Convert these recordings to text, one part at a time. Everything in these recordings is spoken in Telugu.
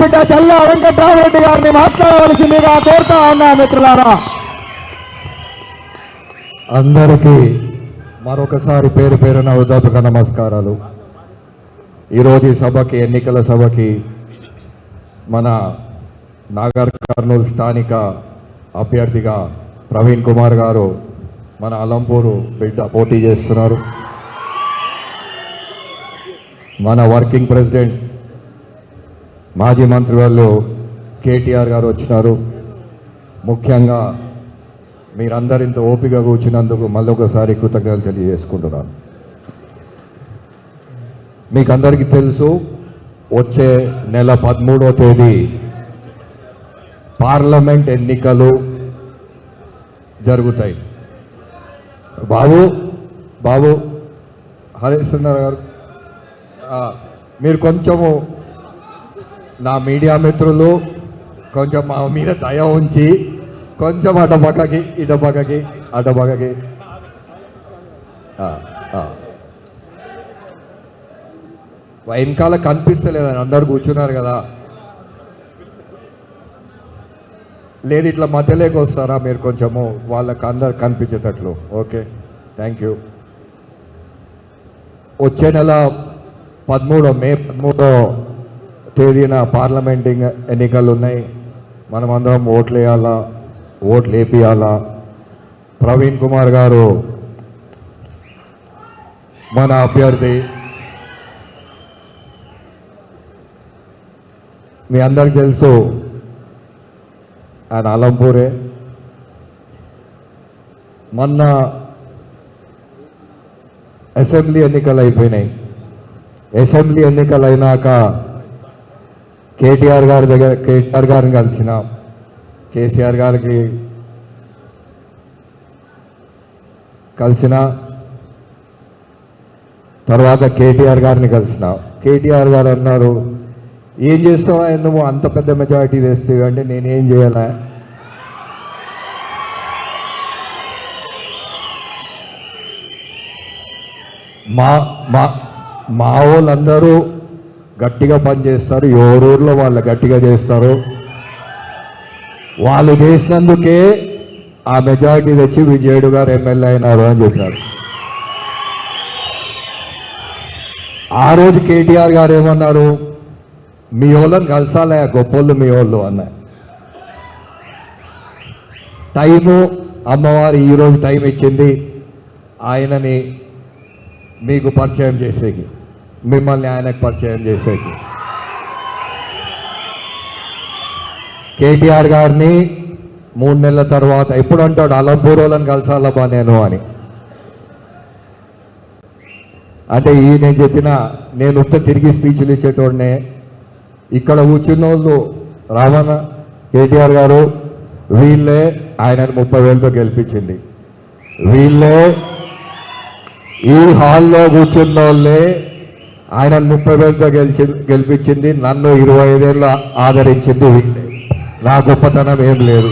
బిడ్డ చల్లా వెంకట్రామరెడ్డి గారిని మాట్లాడవలసిందిగా కోరుతా ఉన్నా మిత్రులారా. అందరికీ మరొకసారి పేరు పేరున ఉదాపక నమస్కారాలు. ఈరోజు ఈ సభకి, ఎన్నికల సభకి మన నాగర్ కర్నూలు స్థానిక అభ్యర్థిగా ప్రవీణ్ కుమార్ గారు మన అలంపూరు బిడ్డ పోటీ చేస్తున్నారు. మన వర్కింగ్ ప్రెసిడెంట్ మాజీ మంత్రి వాళ్ళు కేటీఆర్ గారు వచ్చినారు. ముఖ్యంగా మీరందరూ ఇంత ఓపిక కూర్చున్నందుకు మళ్ళొకసారి కృతజ్ఞతలు తెలియజేసుకుంటున్నాను. మీకు అందరికీ తెలుసు, వచ్చే నెల 13వ తేదీ పార్లమెంట్ ఎన్నికలు జరుగుతాయి. బాబు హరిశ్చంద్ర గారు, మీరు కొంచెము నా మీడియా మిత్రులు కొంచెం మా మీద దయ ఉంచి కొంచెం అటపక్కకి వెనకాల కనిపిస్తలేదని అందరు కూర్చున్నారు కదా, లేదు ఇట్లా మధ్యలోకి వస్తారా మీరు కొంచెము వాళ్ళకి అందరు కనిపించేటట్లు. Okay, thank you. వచ్చే నెల మే 13వ తేదీన పార్లమెంట్ ఎన్నికలు ఉన్నాయి. మనమందరం ఓట్లు వేయాలా, ఓట్లు వేపియాలా. ప్రవీణ్ కుమార్ గారు మన అభ్యర్థి. మీ అందరికి తెలుసు ఆయన అలంపూరే. మొన్న అసెంబ్లీ ఎన్నికలు అయిపోయినాయి. అసెంబ్లీ ఎన్నికలు అయినాక కేటీఆర్ గారిని కలిసిన, కేసీఆర్ గారికి కలిసిన తర్వాత కేటీఆర్ గారిని కలిసిన. కేటీఆర్ గారు అన్నారు, ఏం చేస్తావా నువ్వు అంత పెద్ద మెజారిటీ వేస్తావు అంటే నేనేం చేయాలా, మా వాళ్ళందరూ గట్టిగా పనిచేస్తారు, ఎవరూరులో వాళ్ళు గట్టిగా చేస్తారు, వాళ్ళు చేసినందుకే ఆ మెజారిటీ తెచ్చి విజయుడు గారు ఎమ్మెల్యే అయినారు అని చెప్పారు. ఆ రోజు కేటీఆర్ గారు ఏమన్నారు, మీ వాళ్ళని కలిసాలే గొప్పోళ్ళు మీ వాళ్ళు అన్నారు. టైము అమ్మవారు ఈరోజు టైం ఇచ్చింది ఆయనని మీకు పరిచయం చేసేకి, మిమ్మల్ని ఆయనకు పరిచయం చేసేకి. కేటీఆర్ గారిని 3 నెలల తర్వాత ఎప్పుడు అంటాడు, అలంపూరోళ్ళని కలిసాలబ్బా నేను అని. అంటే నేను చెప్పిన, నేను ఉత్త తిరిగి స్పీచ్లు ఇచ్చేటోడినే. ఇక్కడ కూర్చున్న వాళ్ళు రావణ కేటీఆర్ గారు వీళ్ళే ఆయనను 30,000తో గెలిపించింది. వీళ్ళే ఈ హాల్లో కూర్చున్న వాళ్ళే ఆయనను 30,000తో గెలిపించింది. నన్ను 25 ఏళ్ళు ఆదరించింది వీళ్ళే. నా గొప్పతనం ఏం లేదు.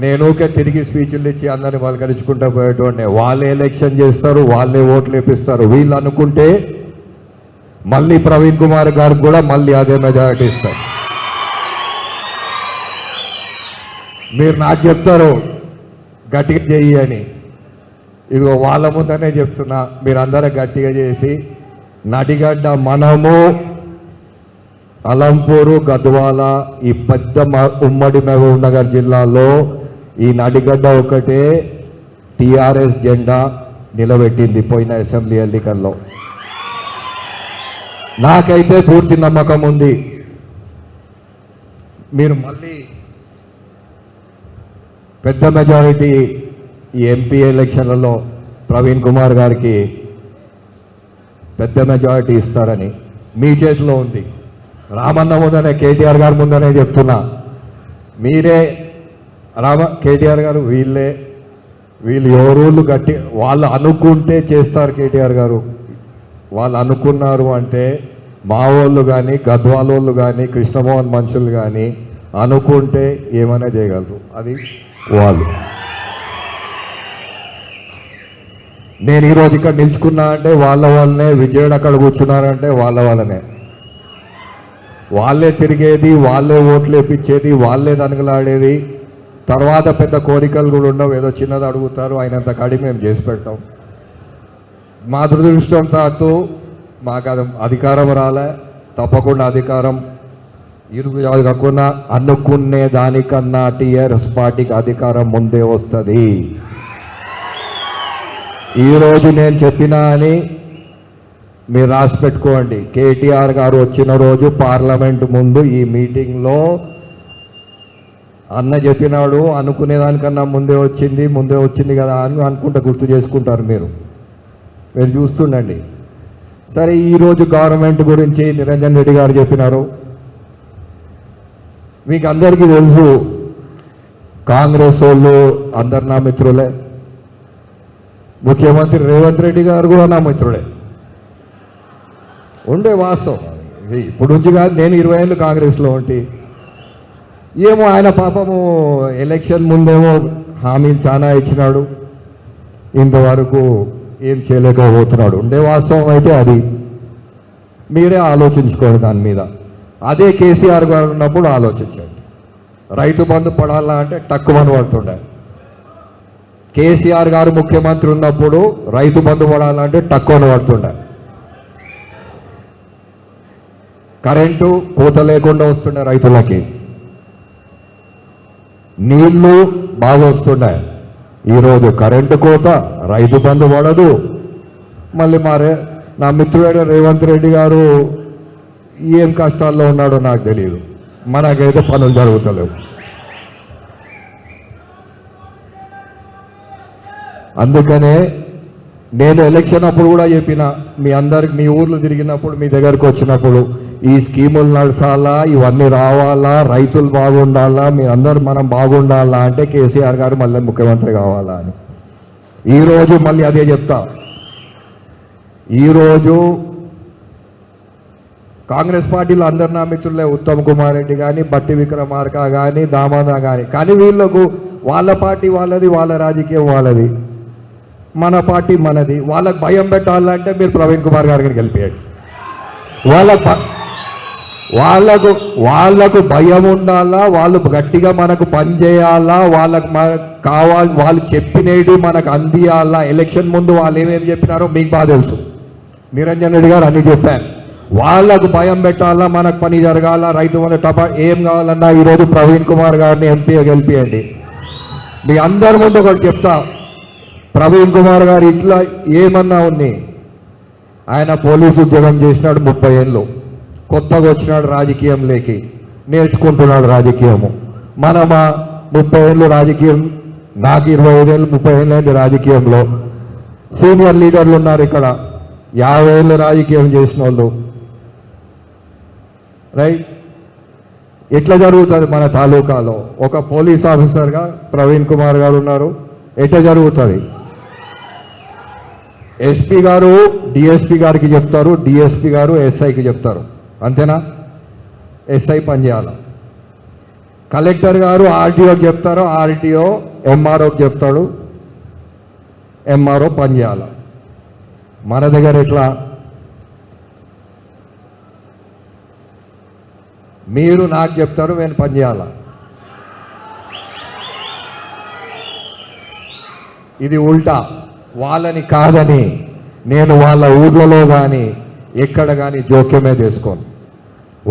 నేనుకే తిరిగి స్పీచ్లు ఇచ్చి అందరిని పలకరించుకుంటూ పోయేటోడినే. వాళ్ళే ఎలక్షన్ చేస్తారు, వాళ్ళే ఓట్లు వేపిస్తారు. వీళ్ళు అనుకుంటే మళ్ళీ ప్రవీణ్ కుమార్ గారికి కూడా మళ్ళీ అదే మెజారిటీ ఇస్తారు. మీరు నాకు చెప్తారు గట్టిగా చెయ్యి అని, ఇదిగో వాళ్ళ ముందనే చెప్తున్నా, మీరందరూ గట్టిగా చేసి నడిగడ్డ మనము అలంపూరు, గద్వాల, ఈ పెద్ద ఉమ్మడి మహబూబ్ నగర్ జిల్లాలో ఈ నడిగడ్డ ఒకటే టీఆర్ఎస్ జెండా నిలబెట్టింది పోయిన అసెంబ్లీ ఎన్నికల్లో. నాకైతే పూర్తి నమ్మకం ఉంది, మీరు మళ్ళీ పెద్ద మెజారిటీ ఈ ఎంపీ ఎలక్షన్లలో ప్రవీణ్ కుమార్ గారికి పెద్ద మెజారిటీ ఇస్తారని మీ చేతిలో ఉంది. రామన్న ముందనే, కేటీఆర్ గారి ముందనే చెప్తున్నా, మీరే కేటీఆర్ గారు వీళ్ళు ఎవరూళ్ళు గట్టి వాళ్ళు అనుకుంటే చేస్తారు. కేటీఆర్ గారు వాళ్ళు అనుకున్నారు అంటే మా వాళ్ళు కానీ, గద్వాల వాళ్ళు కానీ, కృష్ణమోహన్ మనుషులు కానీ అనుకుంటే ఏమైనా చేయగలరు. అది వాళ్ళు. నేను ఈరోజు ఇక్కడ నిల్చుకున్నా అంటే వాళ్ళ వల్లనే, విజయుడు అక్కడ కూర్చున్నారంటే వాళ్ళ వల్లనే. వాళ్ళే తిరిగేది, వాళ్ళే ఓట్లు వేపించేది, వాళ్ళే దనగలాడేది. తర్వాత పెద్ద కోరికలు కూడా ఉండవు, ఏదో చిన్నది అడుగుతారు, అయినంత కాడి మేము చేసి పెడతాం. మా దురదృష్టంతో మాకు అది అధికారం రాలే. తప్పకుండా అధికారం కాకుండా అనుకునే దానికన్నా టీఆర్ఎస్ పార్టీకి అధికారం ముందే వస్తుంది. ఈరోజు నేను చెప్పినా అని మీరు రాసి పెట్టుకోండి. కేటీఆర్ గారు వచ్చిన రోజు పార్లమెంట్ ముందు ఈ మీటింగ్లో అన్న చెప్పినాడు, అనుకునే దానికన్నా ముందే వచ్చింది కదా అని అనుకుంటా గుర్తు చేసుకుంటారు మీరు చూస్తుండండి. సరే, ఈరోజు గవర్నమెంట్ గురించి నిరంజన్ రెడ్డి గారు చెప్పినారు. మీకు అందరికీ తెలుసు, కాంగ్రెస్ వాళ్ళు అందరు నా మిత్రులే. ముఖ్యమంత్రి రేవంత్ రెడ్డి గారు కూడా నా మిత్రుడే. ఉండే వాస్తవం ఇది. ఇప్పుడు నుంచి కాదు, నేను 20 ఏళ్ళు కాంగ్రెస్లో ఉంటే ఏమో ఆయన పాపము ఎలక్షన్ ముందేమో హామీలు చాలా ఇచ్చినాడు, ఇంతవరకు ఏం చేయలేకపోతున్నాడు. ఉండే వాస్తవం అయితే అది. మీరే ఆలోచించుకోండి దాని మీద. అదే కేసీఆర్ గారు ఉన్నప్పుడు ఆలోచించండి. రైతు బంధు పడాలా అంటే తక్కువని పడుతుండే. కేసీఆర్ గారు ముఖ్యమంత్రి ఉన్నప్పుడు రైతు బంధు పడాలంటే తక్కువని పడుతుండే. కరెంటు కోత లేకుండా వస్తుండే రైతులకి, నీళ్లు బాగా వస్తుండే. ఈరోజు కరెంటు కోత, రైతు బంధు పడదు. మళ్ళీ నా మిత్రుడైన రేవంత్ రెడ్డి గారు ఏం కష్టాల్లో ఉన్నాడో నాకు తెలియదు. మనకైతే పనులు జరుగుతలేవు. అందుకనే నేను ఎలక్షన్ అప్పుడు కూడా చెప్పిన, మీ అందరికి మీ ఊర్లు తిరిగినప్పుడు, మీ దగ్గరకు వచ్చినప్పుడు, ఈ స్కీములు నడచాలా, ఇవన్నీ రావాలా, రైతులు బాగుండాలా, మీ అందరూ మనం బాగుండాలా అంటే కేసీఆర్ గారు మళ్ళీ ముఖ్యమంత్రి కావాలా అని. ఈరోజు మళ్ళీ అదే చెప్తా. ఈరోజు కాంగ్రెస్ పార్టీలో అందరు నా మిత్రులే, ఉత్తమ్ కుమార్ రెడ్డి కానీ, బట్టి విక్రమార్క కానీ, దామోదర్ కానీ వీళ్ళకు వాళ్ళ పార్టీ వాళ్ళది, వాళ్ళ రాజకీయం వాళ్ళది, మన పార్టీ మనది. వాళ్ళకు భయం పెట్టాలంటే మీరు ప్రవీణ్ కుమార్ గారికి గెలిపేయండి. వాళ్ళకు భయం ఉండాలా, వాళ్ళు గట్టిగా మనకు పని చేయాలా, వాళ్ళకు కావాలి, వాళ్ళు చెప్పినవి మనకు అందియాలా. ఎలక్షన్ ముందు వాళ్ళు ఏమేమి చెప్పినారో మీకు బాగా తెలుసు. నిరంజన్ రెడ్డి గారు అన్ని చెప్పారు. వాళ్ళకు భయం పెట్టాలా, మనకు పని జరగాల, రైతు మన ఏం కావాలన్నా ఈరోజు ప్రవీణ్ కుమార్ గారిని ఎంపీగా గెలిపియండి. మీ అందరి ముందు ఒకటి చెప్తా, ప్రవీణ్ కుమార్ గారు ఇట్లా ఏమన్నా ఉన్నాయి. ఆయన పోలీసు ఉద్యోగం చేసినాడు 30 ఏళ్ళు, కొత్తగా వచ్చినాడు రాజకీయంలోకి, నేర్చుకుంటున్నాడు రాజకీయము. మనమా 30 ఏళ్ళు రాజకీయం, నాకు 25 ఏళ్ళు 30 ఏళ్ళు అయింది రాజకీయంలో. సీనియర్ లీడర్లు ఉన్నారు ఇక్కడ, 50 ఏళ్ళు రాజకీయం చేసిన వాళ్ళు. రైట్, ఎట్లా జరుగుతుంది మన తాలూకాలో? ఒక పోలీస్ ఆఫీసర్గా ప్రవీణ్ కుమార్ గారు ఉన్నారు, ఎట్లా జరుగుతుంది? ఎస్పీ గారు డిఎస్పీ గారికి చెప్తారు, డిఎస్పీ గారు ఎస్ఐకి చెప్తారు, అంతేనా? ఎస్ఐ పనిచేయాలి. కలెక్టర్ గారు ఆర్టీఓకి చెప్తారు, ఆర్టీఓ ఎంఆర్ఓకి చెప్తాడు, ఎంఆర్ఓ పనిచేయాలి. మన దగ్గర ఎట్లా? మీరు నాకు చెప్తారు, నేను పనిచేయాలా. ఇది ఉల్టా. వాళ్ళని కాదని నేను వాళ్ళ ఊర్లలో కానీ ఎక్కడ కానీ జోక్యమే చేసుకోను.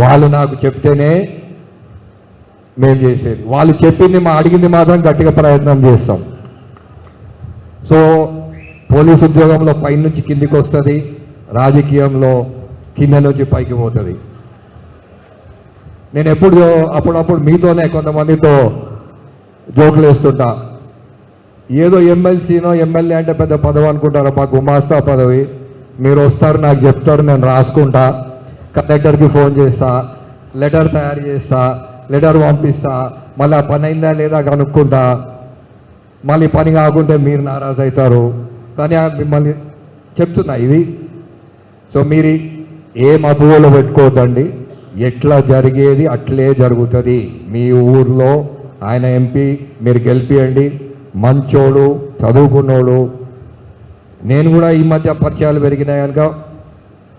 వాళ్ళు నాకు చెప్తేనే మేము చేసేది. వాళ్ళు చెప్పింది అడిగింది మాత్రం గట్టిగా ప్రయత్నం చేస్తాం. సో పోలీసు ఉద్యోగంలో పైనుంచి కిందికి వస్తుంది, రాజకీయంలో కింద నుంచి పైకి పోతుంది. నేను అప్పుడప్పుడు మీతోనే కొంతమందితో జోకులు వేస్తుంటా. ఏదో ఎమ్మెల్సీనో ఎమ్మెల్యే అంటే పెద్ద పదవి అనుకుంటారు, మా గుమాస్తా పదవి. మీరు వస్తారు, నాకు చెప్తారు, నేను రాసుకుంటా, కలెక్టర్కి ఫోన్ చేస్తా, లెటర్ తయారు చేస్తా, లెటర్ పంపిస్తా, మళ్ళీ ఆ పని అయిందా లేదా కనుక్కుంటా. మళ్ళీ పని కాకుంటే మీరు నారాజు అవుతారు. కానీ మిమ్మల్ని చెప్తున్నా ఇది. సో మీరు ఏం అదువులో పెట్టుకోవద్దండి, ఎట్లా జరిగేది అట్లే జరుగుతుంది. మీ ఊర్లో ఆయన ఎంపీ మీరు గెలిపియండి, మంచోడు, చదువుకున్నోడు, నేను కూడా ఈ మధ్య పరిచయాలు పెరిగినాయి కనుక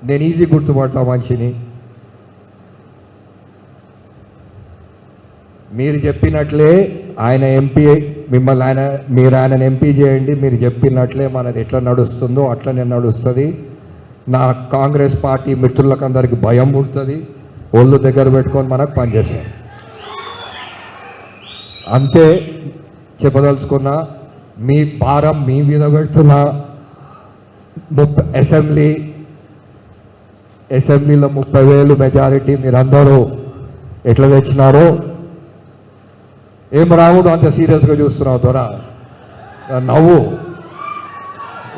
నేను ఈజీ గుర్తుపడతా మనిషిని. మీరు చెప్పినట్లే ఆయన ఎంపీ, మిమ్మల్ని మీరు ఆయనను ఎంపీ చేయండి, మీరు చెప్పినట్లే మనది ఎట్లా నడుస్తుందో అట్లనే నడుస్తుంది. నా కాంగ్రెస్ పార్టీ మిత్రులకు అందరికీ భయం పుడుతుంది, ఒళ్ళు దగ్గర పెట్టుకొని మనకు పనిచేస్తాం. అంతే చెప్పదలుచుకున్నా. మీ భారం మీ మీద పెడుతున్నా. అసెంబ్లీలో 30,000 మెజారిటీ మీరందరూ ఎట్లా తెచ్చినారో. ఏం రాముడు అంత సీరియస్గా చూస్తున్నావు దొర? నవ్వు.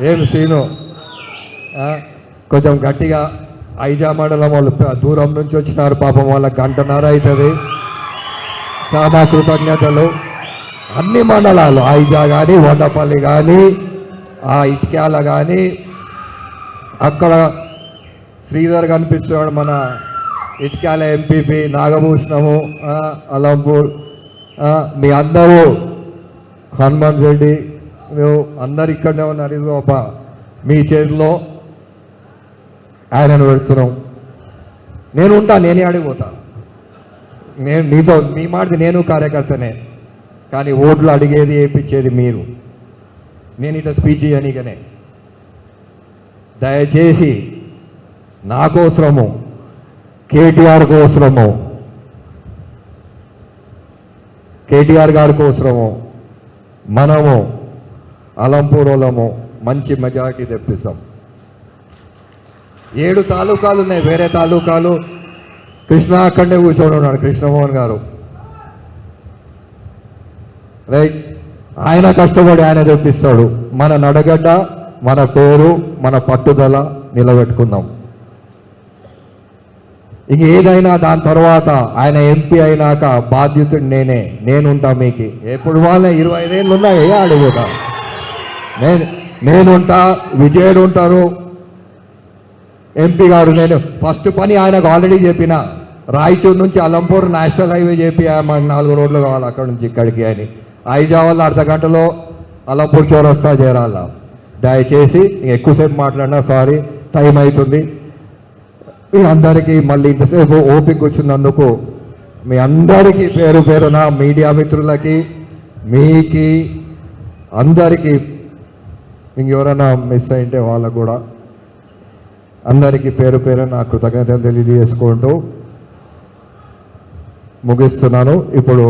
ఏం సీను? కొంచెం గట్టిగా. ఐజా మండలం వాళ్ళు దూరం నుంచి వచ్చినారు పాపం, వాళ్ళకి 1:30 అవుతుంది. చాలా కృతజ్ఞతలు. అన్ని మండలాలు, ఐజా కానీ, వండపల్లి కానీ, ఆ ఇటుక్యాల కానీ, అక్కడ శ్రీధర్ కనిపిస్తున్నాడు మన ఇటుక్యాల ఎంపీపీ, నాగభూషణము, అలంపూర్, మీ అందరూ, హనుమంత్ రెడ్డి, మేము అందరు ఇక్కడనే ఉన్నారు. ఇది ఒక మీ చేతిలో ఆయనను పెడుతున్నాం. నేను ఉంటా, నేనే అడిగిపోతా. నేను నీతో మీ మాటది, నేను కార్యకర్తనే, కానీ ఓట్లు అడిగేది వేయించేది మీరు. నేను ఇట్లా స్పీచ్ చేయనీకనే. దయచేసి నా కోసము, కేటీఆర్ కోసము, కేటీఆర్ గారి కోసము మనము అలంపూర్ వాళ్ళము మంచి మెజారిటీ తెప్పిస్తాం. 7 తాలూకాలు ఉన్నాయి, వేరే తాలూకాలు. కృష్ణ అక్కడనే కూర్చొని ఉన్నాడు, కృష్ణమోహన్ గారు, రైట్. ఆయన కష్టపడి ఆయన తెప్పిస్తాడు. మన నడగడ్డ, మన పేరు, మన పట్టుదల నిలబెట్టుకుందాం. ఇంక ఏదైనా దాని తర్వాత ఆయన ఎంపీ అయినాక బాధ్యతుడు నేనుంటా మీకు. ఎప్పుడు వాళ్ళ 25 ఏళ్ళు ఉన్నాయి అడుగుతా. నేనుంటా, విజయుడు ఉంటారు, ఎంపీ గారు. నేను ఫస్ట్ పని ఆయనకు ఆల్రెడీ చెప్పిన, రాయచూరు నుంచి అలంపూర్ నేషనల్ హైవే చెప్పి మాకు 4 రోడ్లు కావాలి అక్కడ నుంచి ఇక్కడికి అని. ఐజా వల్ల అర్ధగంటలో అలంపూర్ చౌరస్తా చేరాల. దయచేసి ఎక్కువసేపు మాట్లాడినా సారీ, టైం అవుతుంది. మీ అందరికీ మళ్ళీ ఇంతసేపు ఓపిక వచ్చినందుకు మీ అందరికీ పేరు పేరున, మీడియా మిత్రులకి, మీకి అందరికీ, ఇంకెవరైనా మిస్ అయింటే వాళ్ళకు కూడా అందరికీ పేరు పేరున కృతజ్ఞతలు తెలియజేసుకుంటూ ముగిస్తున్నాను. ఇప్పుడు